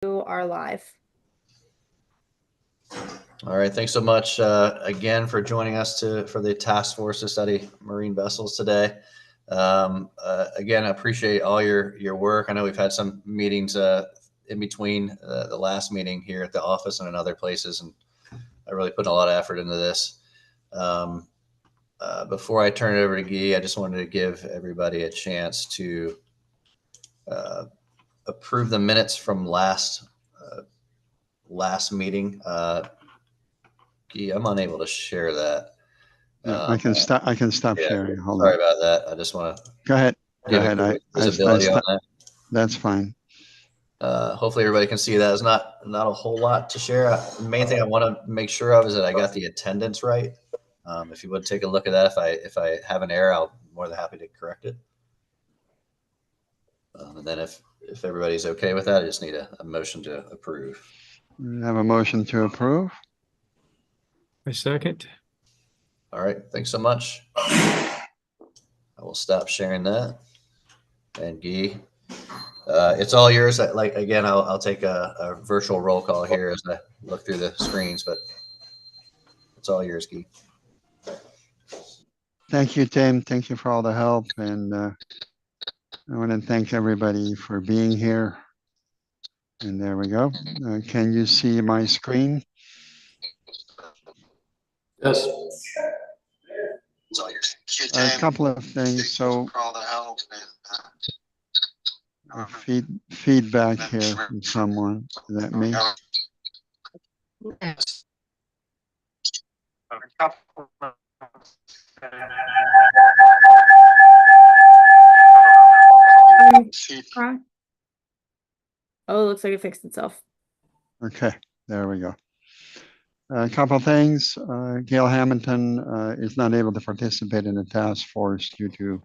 are live. All right, thanks so much again for joining us for the task force to study marine vessels today. Again, I appreciate all your work. I know we've had some meetings in between the last meeting here at the office and in other places, and I really put a lot of effort into this. Um, Before I turn it over to Guy, I just wanted to give everybody a chance to uh, approve the minutes from last meeting. Guy, I'm unable to share that. Yeah, I can stop Yeah, sharing. Hold sorry on. about that. I just want to Go ahead. give everybody I visibility on that. That's fine. Hopefully everybody can see that. There's not a whole lot to share. The main thing I want to make sure of is that I got the attendance right. If you would take a look at that, if I have an error, I'll be more than happy to correct it. And then if everybody's okay with that, I just need a motion to approve. We have a motion to approve. I second. All right, thanks so much. I will stop sharing that. And Guy, it's all yours. Like again, I'll take a virtual roll call here as I look through the screens, but it's all yours, Guy. Thank you, Tim. Thank you for all the help. And I want to thank everybody for being here. And there we go. Can you see my screen? Yes. A couple of things. So feedback here from someone. Is that me? Oh, it looks like it fixed itself. Okay, there we go. A couple of things. Gail Hamilton is not able to participate in the task force due to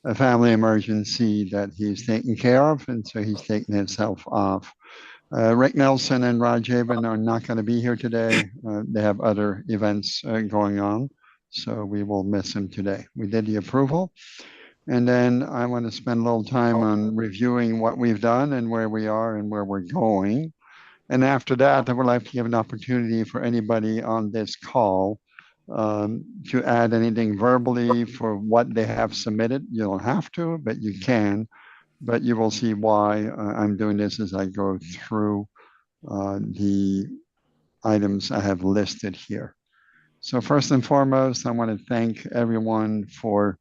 a family emergency that he's taking care of, and so he's taking himself off. Rick Nelson and Raj Aben are not going to be here today. They have other events going on, so we will miss him today. We did the approval, and then I want to spend a little time on reviewing what we've done and where we are and where we're going. And after that, I would like to give an opportunity for anybody on this call to add anything verbally for what they have submitted. You don't have to, but you can. But you will see why I'm doing this as I go through the items I have listed here. So first and foremost, I want to thank everyone for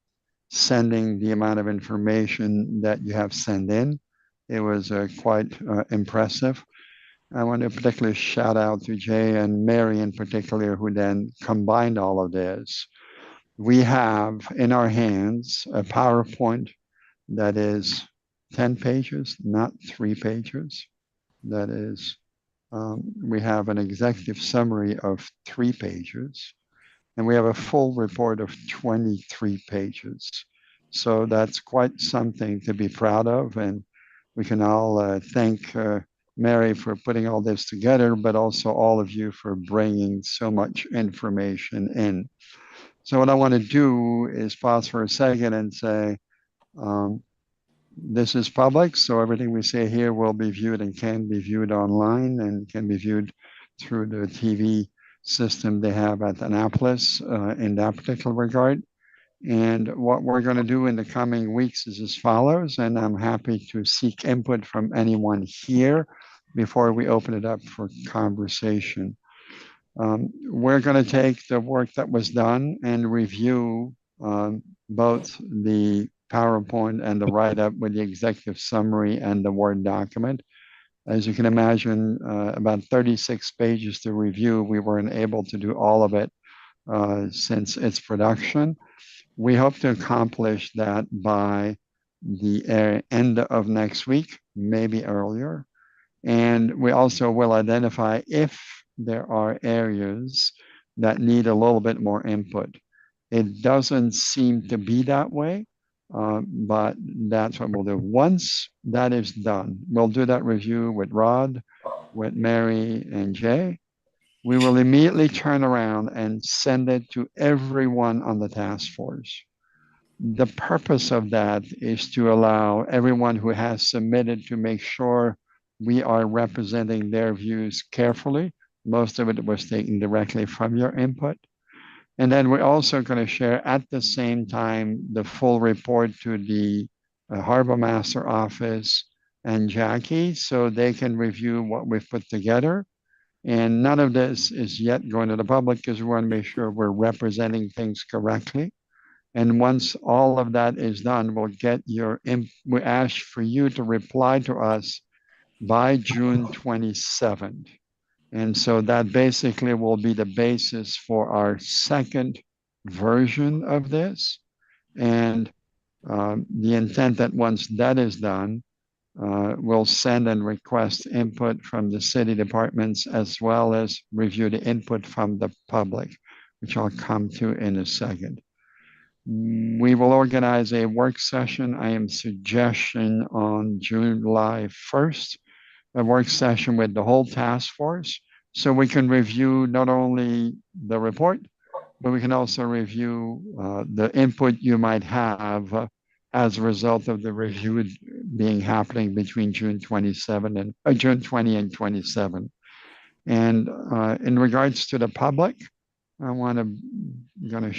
sending the amount of information that you have sent in. It was quite impressive. I want to particularly shout out to Jay and Mary in particular, who then combined all of this. We have in our hands a PowerPoint that is 10 pages, not 3 pages. That is, we have an executive summary of 3 pages, and we have a full report of 23 pages. So that's quite something to be proud of, and we can all thank Mary for putting all this together, but also all of you for bringing so much information in. So what I want to do is pause for a second and say, this is public, so everything we say here will be viewed and can be viewed online and can be viewed through the TV system they have at Annapolis in that particular regard. And what we're going to do in the coming weeks is as follows, and I'm happy to seek input from anyone here before we open it up for conversation. We're going to take the work that was done and review both the PowerPoint and the write-up with the executive summary and the Word document. As you can imagine, about 36 pages to review. We weren't able to do all of it since its production. We hope to accomplish that by the end of next week, maybe earlier. And we also will identify if there are areas that need a little bit more input. It doesn't seem to be that way, but that's what we'll do. Once that is done, we'll do that review with Rod, with Mary and Jay. We will immediately turn around and send it to everyone on the task force. The purpose of that is to allow everyone who has submitted to make sure we are representing their views carefully. Most of it was taken directly from your input. And then we're also going to share at the same time the full report to the Harbor Master Office and Jackie so they can review what we've put together. And none of this is yet going to the public because we want to make sure we're representing things correctly. And once all of that is done, we ask for you to reply to us by June 27th. And so that basically will be the basis for our second version of this. And the intent that once that is done, we'll send and request input from the city departments as well as review the input from the public, which I'll come to in a second. We will organize a work session. I am suggesting on July 1st, a work session with the whole task force so we can review not only the report, but we can also review the input you might have as a result of the review being happening between June 27 and June 20 and 27. And in regards to the public, I want to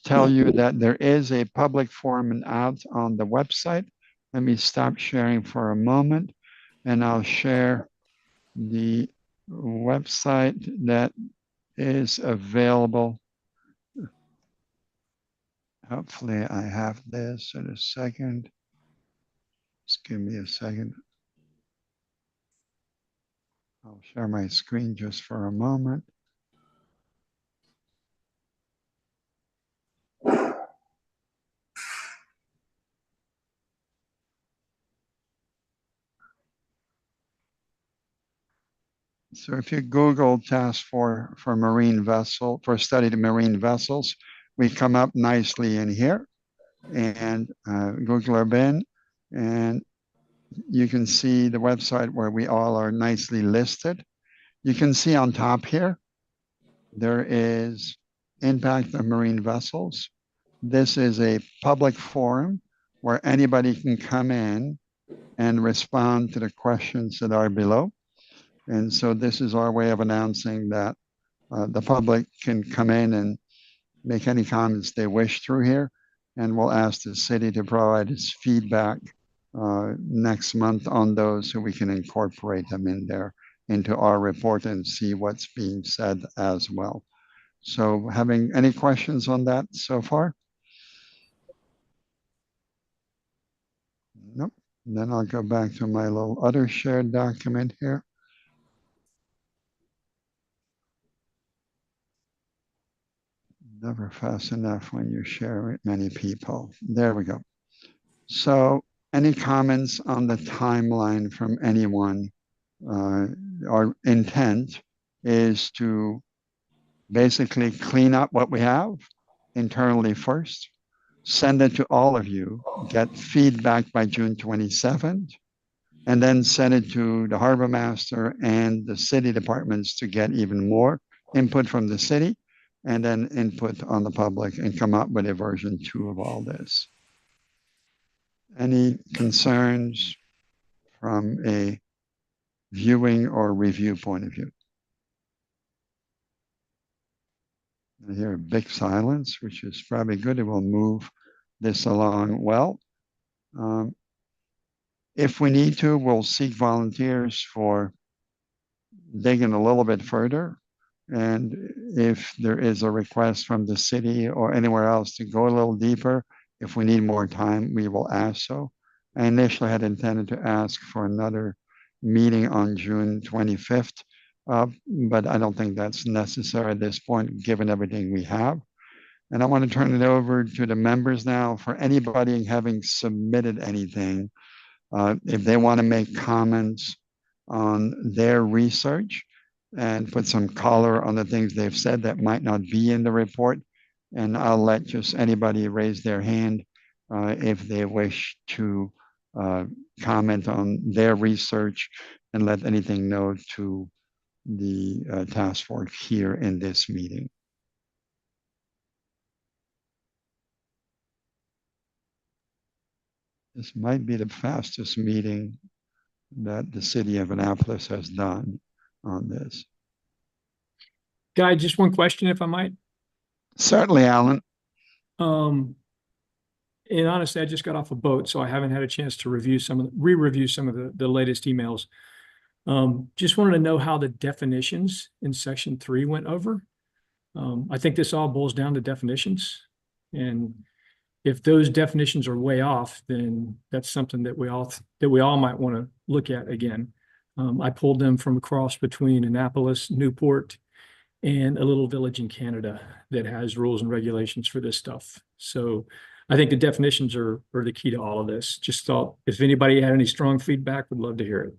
tell you that there is a public forum out on the website. Let me stop sharing for a moment, and I'll share the website that is available. Hopefully I have this in a second. Just give me a second. I'll share my screen just for a moment. So if you Google task for marine vessel, for study to marine vessels, we come up nicely in here, and Google our bin, and you can see the website where we all are nicely listed. You can see on top here, there is impact of marine vessels. This is a public forum where anybody can come in and respond to the questions that are below. And so this is our way of announcing that the public can come in and make any comments they wish through here. And we'll ask the city to provide its feedback next month on those so we can incorporate them in there into our report and see what's being said as well. So having any questions on that so far? Nope. And then I'll go back to my little other shared document here. Never fast enough when you share with many people. There we go. So any comments on the timeline from anyone? Our intent is to basically clean up what we have internally first, send it to all of you, get feedback by June 27th, and then send it to the harbor master and the city departments to get even more input from the city, and then input on the public and come up with a version 2 of all this. Any concerns from a viewing or review point of view? I hear a big silence, which is probably good. It will move this along well. If we need to, we'll seek volunteers for digging a little bit further. And if there is a request from the city or anywhere else to go a little deeper, if we need more time, we will ask so. I initially had intended to ask for another meeting on June 25th, but I don't think that's necessary at this point, given everything we have. And I want to turn it over to the members now for anybody having submitted anything. If they want to make comments on their research and put some color on the things they've said that might not be in the report. And I'll let just anybody raise their hand if they wish to comment on their research and let anything know to the task force here in this meeting. This might be the fastest meeting that the city of Annapolis has done on this. Guy, just one question, if I might. Certainly, Alan. Um, and honestly, I just got off a boat, so I haven't had a chance to re-review some of the latest emails. Just wanted to know how the definitions in section 3 went over. I think this all boils down to definitions. And if those definitions are way off, then that's something that we all might want to look at again. I pulled them from a cross between Annapolis, Newport, and a little village in Canada that has rules and regulations for this stuff. So I think the definitions are the key to all of this. Just thought if anybody had any strong feedback, would love to hear it.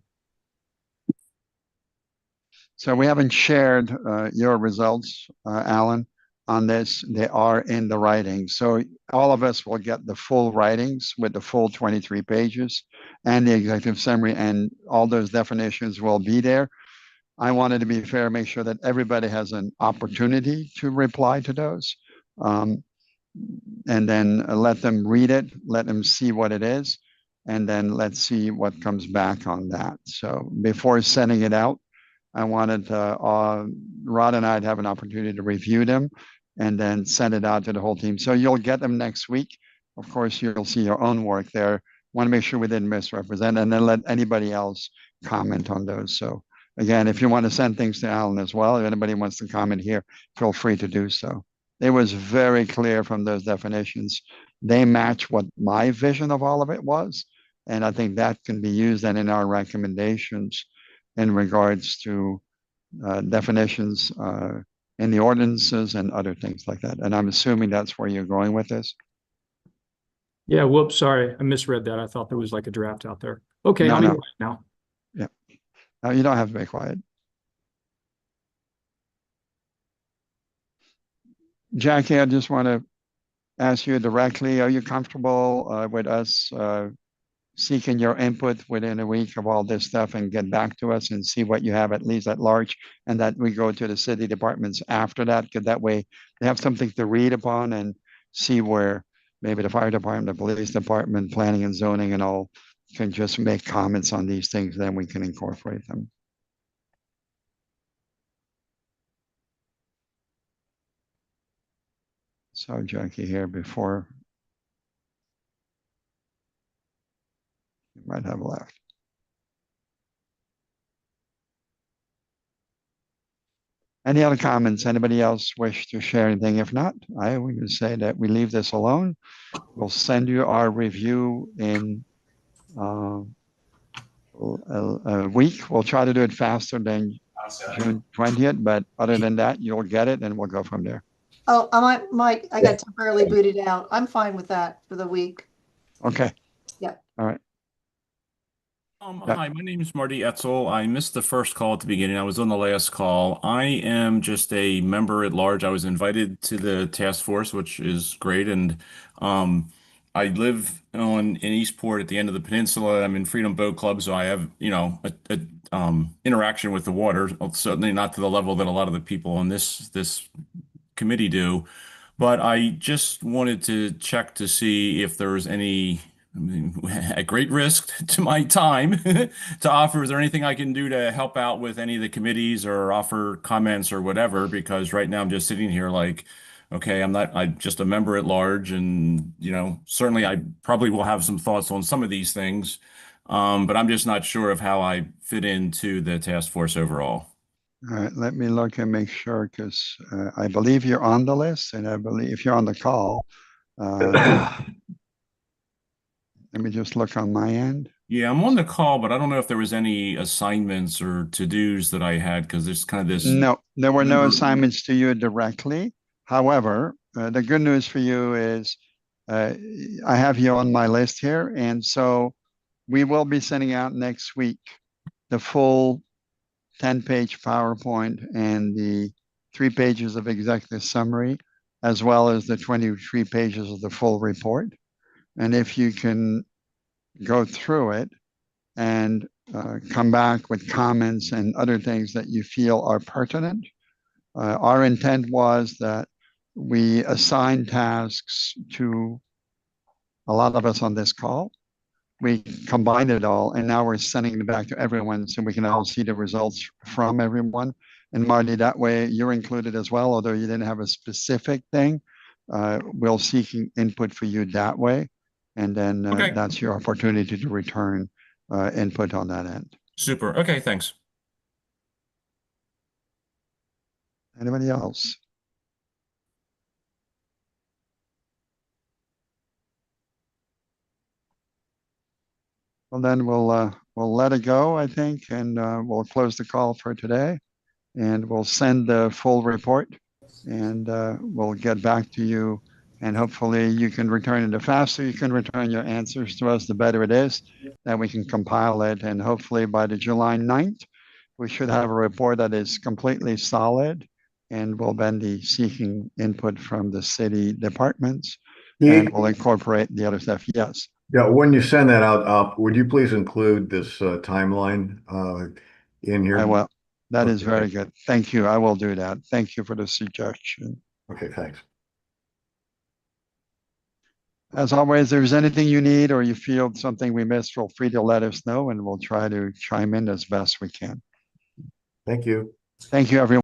So we haven't shared your results, Alan, on this. They are in the writing. So all of us will get the full writings with the full 23 pages and the executive summary, and all those definitions will be there. I wanted to be fair, make sure that everybody has an opportunity to reply to those. And then let them read it, let them see what it is, and then let's see what comes back on that. So before sending it out, I wanted Rod and I'd have an opportunity to review them and then send it out to the whole team. So you'll get them next week. Of course, you'll see your own work there. Want to make sure we didn't misrepresent, and then let anybody else comment on those. So again, if you want to send things to Alan as well, if anybody wants to comment here, feel free to do so. It was very clear from those definitions. They match what my vision of all of it was. And I think that can be used then in our recommendations in regards to definitions in the ordinances and other things like that. And I'm assuming that's where you're going with this. Yeah, whoops, sorry, I misread that. I thought there was like a draft out there. Okay, No, I'll be no. quiet now. Yeah. No, you don't have to be quiet. Jackie, I just want to ask you directly, are you comfortable with us seeking your input within a week of all this stuff and get back to us and see what you have at least at large, and that we go to the city departments after that? Because that way they have something to read upon and see where maybe the fire department, the police department, planning and zoning and all can just make comments on these things, then we can incorporate them. So Jackie here before you might have left. Any other comments? Anybody else wish to share anything? If not, I would say that we leave this alone. We'll send you our review in a week. We'll try to do it faster than June 20th, but other than that, you'll get it and we'll go from there. Oh, I got temporarily booted out. I'm fine with that for the week. Okay. Yeah. All right. Hi, my name is Marty Etzel. I missed the first call at the beginning. I was on the last call. I am just a member at large. I was invited to the task force, which is great. And I live in Eastport at the end of the peninsula. I'm in Freedom Boat Club, so I have, interaction with the water. Certainly not to the level that a lot of the people on this committee do. But I just wanted to check to see if there was any, at great risk to my time to offer, is there anything I can do to help out with any of the committees or offer comments or whatever? Because right now I'm just sitting here like, okay, I'm just a member at large, and, certainly I probably will have some thoughts on some of these things. But I'm just not sure of how I fit into the task force overall. All right, let me look and make sure, because I believe you're on the list, and I believe if you're on the call, let me just look on my end. Yeah, I'm on the call, but I don't know if there was any assignments or to-dos that I had, because there's kind of this. No, there were no assignments to you directly. However, the good news for you is I have you on my list here, and so we will be sending out next week the full 10-page PowerPoint and the 3 pages of executive summary, as well as the 23 pages of the full report. And if you can go through it and come back with comments and other things that you feel are pertinent. Our intent was that we assign tasks to a lot of us on this call, we combined it all, and now we're sending it back to everyone so we can all see the results from everyone. And Marty, that way you're included as well, although you didn't have a specific thing. We'll seek input for you that way. And then Okay. that's your opportunity to return input on that end. Super. Okay, thanks. Anybody else? Well, then we'll let it go, I think, and we'll close the call for today. And we'll send the full report, and we'll get back to you. And hopefully you can return it. The faster you can return your answers to us, the better it is. Then we can compile it. And hopefully by the July 9th, we should have a report that is completely solid. And we'll then be seeking input from the city departments. And we'll incorporate the other stuff. Yes. Yeah, when you send that out, would you please include this timeline in here? I will. That is Okay. very good. Thank you. I will do that. Thank you for the suggestion. Okay, thanks. As always, if there's anything you need or you feel something we missed, feel free to let us know and we'll try to chime in as best we can. Thank you. Thank you, everyone.